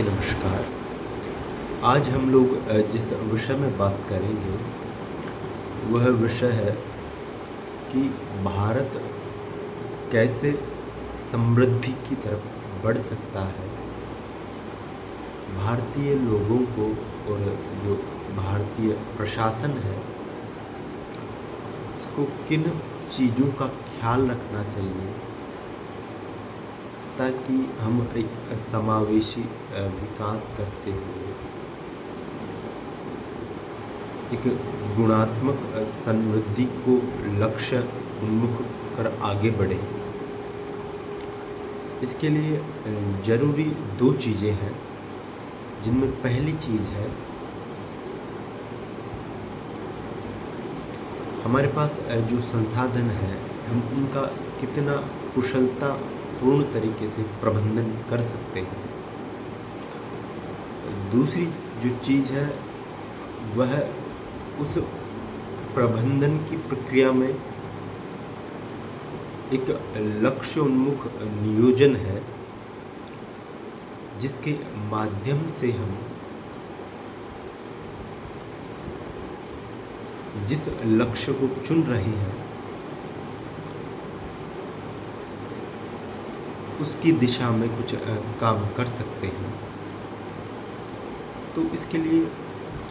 नमस्कार। आज हम लोग जिस विषय में बात करेंगे वह विषय है कि भारत कैसे समृद्धि की तरफ बढ़ सकता है। भारतीय लोगों को और जो भारतीय प्रशासन है उसको किन चीज़ों का ख्याल रखना चाहिए ताकि हम एक समावेशी विकास करते हुए एक गुणात्मक समृद्धि को लक्ष्य उन्मुख कर आगे बढ़े। इसके लिए ज़रूरी दो चीज़ें हैं, जिनमें पहली चीज़ है हमारे पास जो संसाधन है हम उनका कितना कुशलतापूर्ण तरीके से प्रबंधन कर सकते हैं। दूसरी जो चीज़ है वह उस प्रबंधन की प्रक्रिया में एक लक्ष्य उन्मुख नियोजन है, जिसके माध्यम से हम जिस लक्ष्य को चुन रहे हैं उसकी दिशा में कुछ काम कर सकते हैं। तो इसके लिए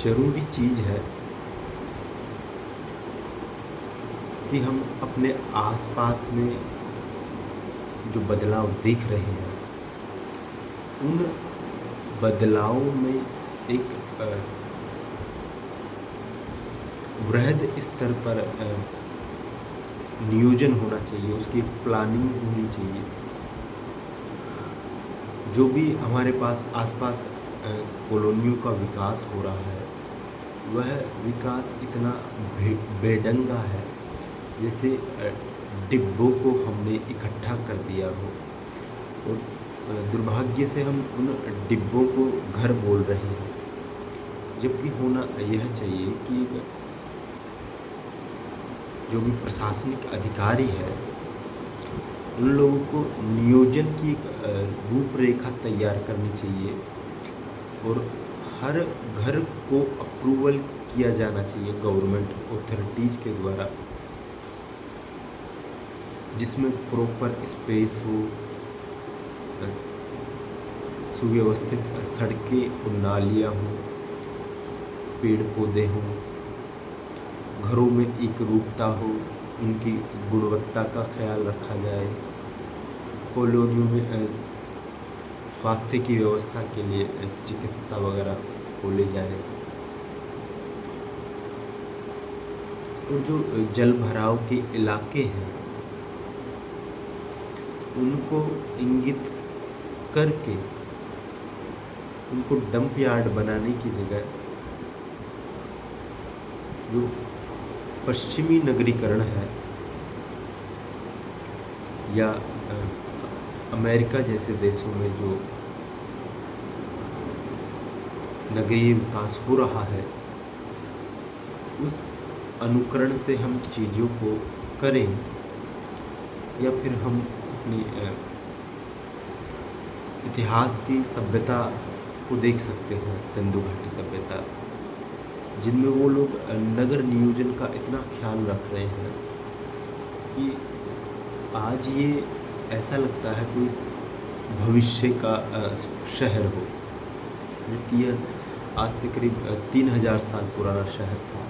ज़रूरी चीज़ है कि हम अपने आसपास में जो बदलाव देख रहे हैं उन बदलावों में एक वृहद स्तर पर नियोजन होना चाहिए, उसकी प्लानिंग होनी चाहिए। जो भी हमारे पास आसपास कॉलोनियों का विकास हो रहा है वह विकास इतना बेढंगा है, जैसे डिब्बों को हमने इकट्ठा कर दिया हो और दुर्भाग्य से हम उन डिब्बों को घर बोल रहे हैं, जबकि होना यह चाहिए कि जो भी प्रशासनिक अधिकारी है उन लोगों को नियोजन की एक रूपरेखा तैयार करनी चाहिए और हर घर को अप्रूवल किया जाना चाहिए गवर्नमेंट अथॉरिटीज़ के द्वारा, जिसमें प्रॉपर स्पेस हो, सुव्यवस्थित सड़कें और नालियाँ हों, पेड़ पौधे हों, घरों में एक रूपता हो, उनकी गुणवत्ता का ख्याल रखा जाए, कॉलोनियों में स्वास्थ्य की व्यवस्था के लिए चिकित्सा वगैरह खोले जाए और जो जल भराव के इलाके हैं उनको इंगित करके उनको डंप यार्ड बनाने की जगह जो पश्चिमी नगरीकरण है या अमेरिका जैसे देशों में जो नगरीय विकास हो रहा है उस अनुकरण से हम चीज़ों को करें, या फिर हम अपनी इतिहास की सभ्यता को देख सकते हैं, सिंधु घाटी सभ्यता, जिनमें वो लोग नगर नियोजन का इतना ख्याल रख रहे हैं कि आज ये ऐसा लगता है कोई भविष्य का शहर हो, जबकि यह आज से करीब 3000 साल पुराना शहर था।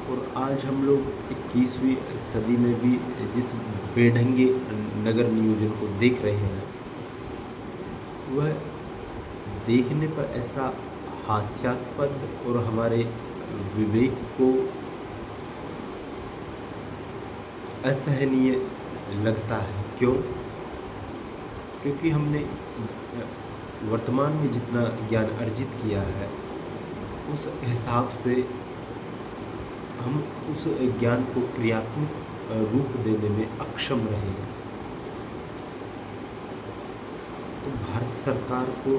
और आज हम लोग 21वीं सदी में भी जिस बेढंगे नगर नियोजन को देख रहे हैं वह देखने पर ऐसा हास्यास्पद और हमारे विवेक को असहनीय लगता है। क्यों? क्योंकि हमने वर्तमान में जितना ज्ञान अर्जित किया है उस हिसाब से हम उस ज्ञान को क्रियात्मक रूप देने में अक्षम रहे हैं। तो भारत सरकार को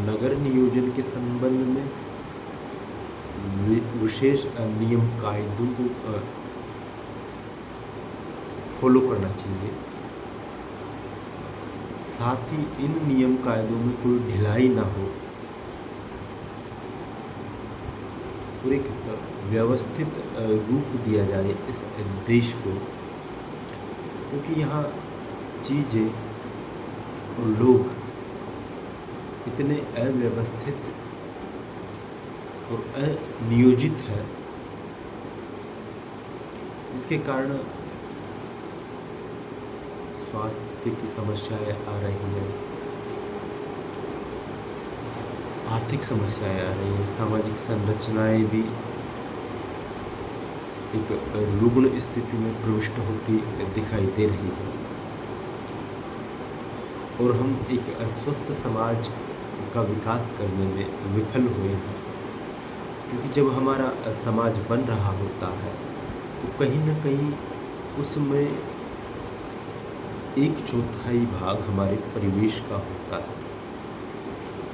नगर नियोजन के संबंध में विशेष नियम कायदों को फॉलो करना चाहिए। साथ ही इन नियम कायदों में कोई ढिलाई ना हो और एक व्यवस्थित रूप दिया जाए इस देश को, क्योंकि यहाँ चीज़ें और लोग इतने अव्यवस्थित और अनियोजित है, जिसके कारण स्वास्थ्य की समस्याएं आ रही है, आर्थिक समस्याएं आ रही हैं, सामाजिक संरचनाएं भी एक रुग्ण स्थिति में प्रविष्ट होती दिखाई दे रही है और हम एक स्वस्थ समाज का विकास करने में विफल हुए हैं। क्योंकि जब हमारा समाज बन रहा होता है तो कहीं ना कहीं उसमें 1/4 भाग हमारे परिवेश का होता है।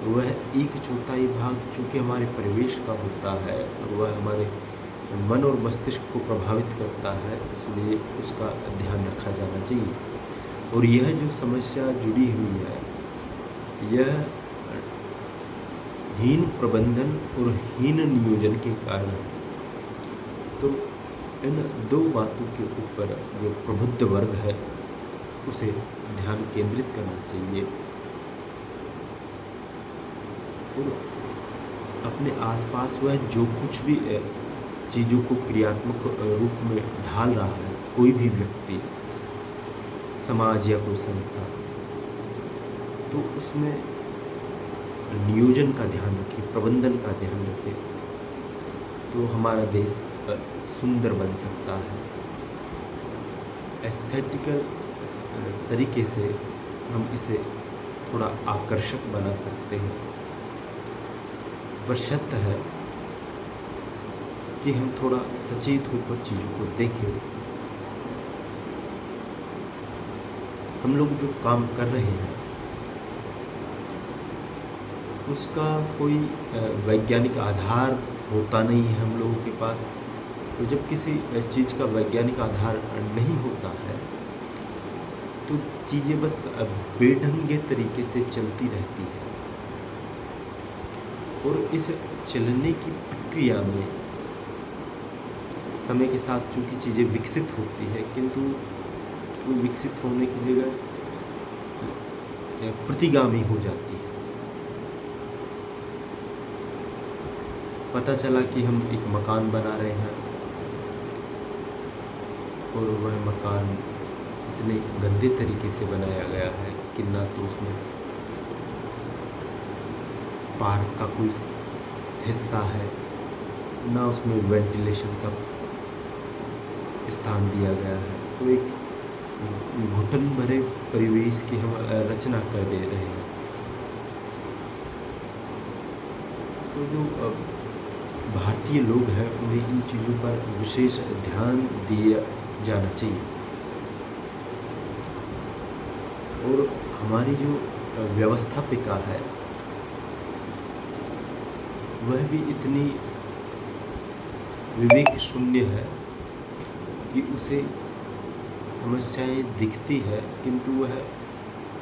वह 1/4 भाग चूँकि हमारे परिवेश का होता है और वह हमारे मन और मस्तिष्क को प्रभावित करता है, इसलिए उसका ध्यान रखा जाना चाहिए। और यह जो समस्या जुड़ी हुई है, यह हीन प्रबंधन और हीन नियोजन के कारण है। तो इन दो बातों के ऊपर जो प्रबुद्ध वर्ग है उसे ध्यान केंद्रित करना चाहिए और अपने आसपास वह जो कुछ भी चीज़ों को क्रियात्मक रूप में ढाल रहा है, कोई भी व्यक्ति, समाज या कोई संस्था, तो उसमें नियोजन का ध्यान रखें, प्रबंधन का ध्यान रखें, तो हमारा देश सुंदर बन सकता है। एस्थेटिकल तरीके से हम इसे थोड़ा आकर्षक बना सकते हैं, पर शर्त है कि हम थोड़ा सचेत होकर चीज़ों को देखें। हम लोग जो काम कर रहे हैं उसका कोई वैज्ञानिक आधार होता नहीं है हम लोगों के पास। तो जब किसी चीज़ का वैज्ञानिक आधार नहीं होता है तो चीज़ें बस बेढंगे तरीके से चलती रहती है और इस चलने की प्रक्रिया में समय के साथ चूँकि चीज़ें विकसित होती है, किंतु वो विकसित होने की जगह प्रतिगामी हो जाती है। पता चला कि हम एक मकान बना रहे हैं और वह मकान इतने गंदे तरीके से बनाया गया है कि ना तो उसमें पार्क का कोई हिस्सा है, ना उसमें वेंटिलेशन का स्थान दिया गया है। तो एक घुटन भरे परिवेश की हम रचना कर दे रहे हैं। तो जो भारतीय लोग हैं उन्हें इन चीज़ों पर विशेष ध्यान दिया जाना चाहिए और हमारी जो व्यवस्थापिका है वह भी इतनी विवेक शून्य है कि उसे समस्याएं दिखती है किंतु वह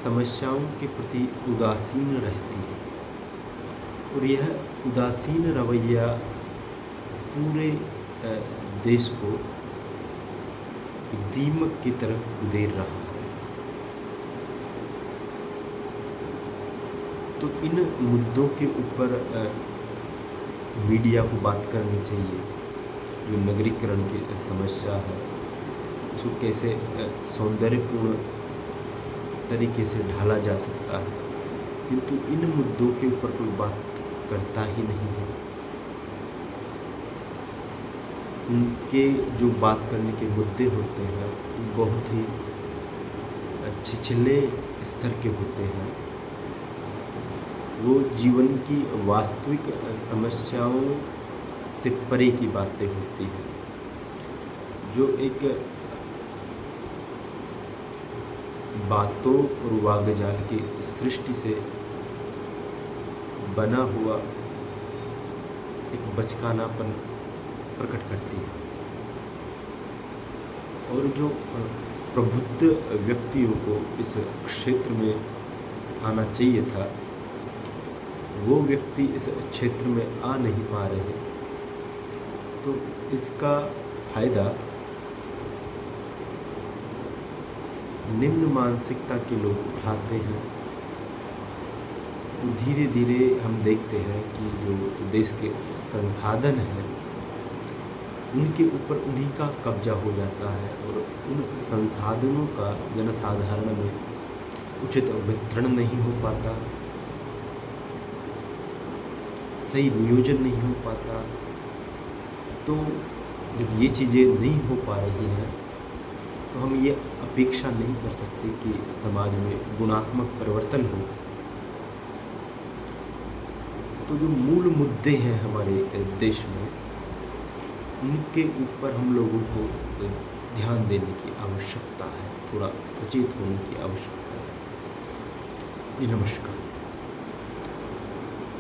समस्याओं के प्रति उदासीन रहती है और यह उदासीन रवैया पूरे देश को दीमक की तरह उधेड़ रहा है। तो इन मुद्दों के ऊपर मीडिया को बात करनी चाहिए। जो नगरीकरण की समस्या है उसको कैसे सौंदर्यपूर्ण तरीके से ढाला जा सकता है, किंतु इन मुद्दों के ऊपर कोई बात करता ही नहीं है। उनके जो बात करने के मुद्दे होते हैं वो बहुत ही छिछले स्तर के होते हैं। वो जीवन की वास्तविक समस्याओं से परे की बातें होती हैं। जो एक बातों और वागजाल की सृष्टि से बना हुआ एक बचकानापन प्रकट करती है और जो प्रबुद्ध व्यक्तियों को इस क्षेत्र में आना चाहिए था, वो व्यक्ति इस क्षेत्र में आ नहीं पा रहे। तो इसका फ़ायदा निम्न मानसिकता के लोग उठाते हैं। और धीरे धीरे हम देखते हैं कि जो देश के संसाधन हैं उनके ऊपर उन्हीं का कब्जा हो जाता है और उन संसाधनों का जनसाधारण में उचित वितरण नहीं हो पाता, सही नियोजन नहीं हो पाता। तो जब ये चीज़ें नहीं हो पा रही हैं तो हम ये अपेक्षा नहीं कर सकते कि समाज में गुणात्मक परिवर्तन हो। तो जो मूल मुद्दे हैं हमारे देश में, उनके ऊपर हम लोगों को ध्यान देने की आवश्यकता है, थोड़ा सचेत होने की आवश्यकता है। जी नमस्कार।